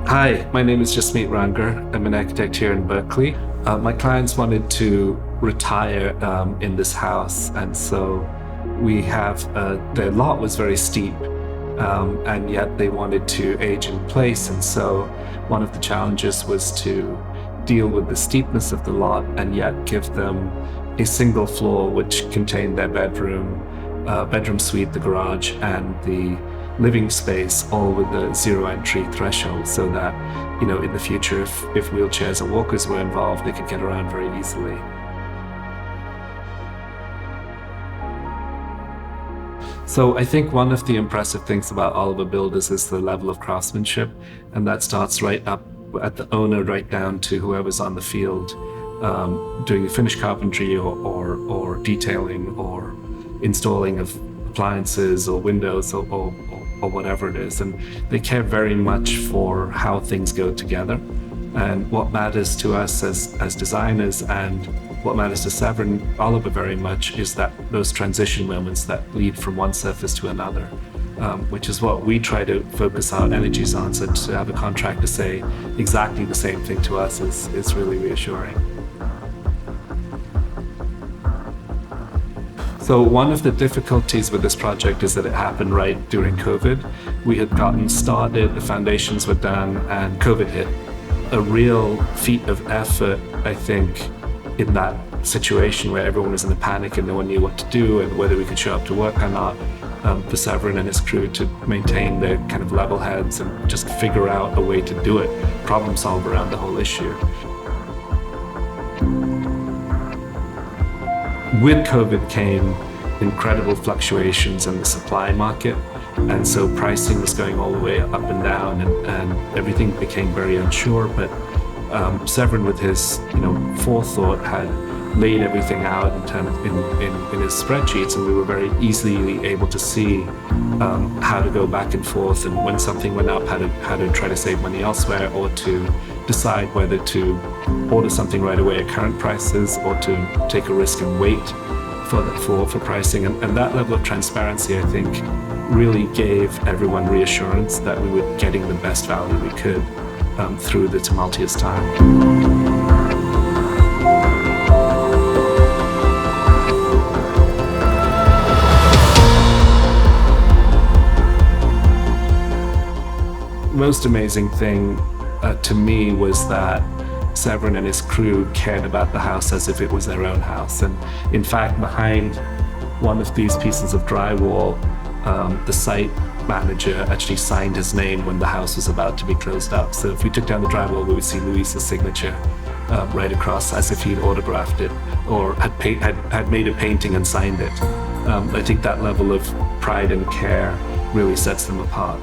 Hi, my name is Rangr. I'm an architect here in Berkeley. My clients wanted to retire in this house, and so we have their lot was very steep, and yet they wanted to age in place. And so one of the challenges was to deal with the steepness of the lot and yet give them a single floor which contained their bedroom suite, the garage, and the living space, all with a zero entry threshold, so that, in the future, if wheelchairs or walkers were involved, they could get around very easily. So I think one of the impressive things about Oliver Builders is the level of craftsmanship, and that starts right up at the owner, right down to whoever's on the field, doing the finished carpentry or detailing or installing of appliances or windows or whatever it is. And they care very much for how things go together. And what matters to us as designers, and what matters to Severin Oliver very much, is that those transition moments that lead from one surface to another, which is what we try to focus our energies on. So to have a contractor say exactly the same thing to us is really reassuring. So one of the difficulties with this project is that it happened right during COVID. We had gotten started, the foundations were done, and COVID hit. A real feat of effort, I think, in that situation where everyone was in a panic and no one knew what to do and whether we could show up to work or not, for Severin and his crew to maintain their kind of level heads and just figure out a way to do it, problem solve around the whole issue. With COVID came incredible fluctuations in the supply market, and so pricing was going all the way up and down, and everything became very unsure. But Severin, with his forethought, had laid everything out in his spreadsheets, and we were very easily able to see how to go back and forth, and when something went up, how to try to save money elsewhere, or to decide whether to order something right away at current prices or to take a risk and wait for pricing. And that level of transparency, I think, really gave everyone reassurance that we were getting the best value we could through the tumultuous time. Most amazing thing to me was that Severin and his crew cared about the house as if it was their own house. And in fact, behind one of these pieces of drywall, the site manager actually signed his name when the house was about to be closed up. So if we took down the drywall, we would see Luis's signature right across, as if he'd autographed it or had made a painting and signed it. I think that level of pride and care really sets them apart.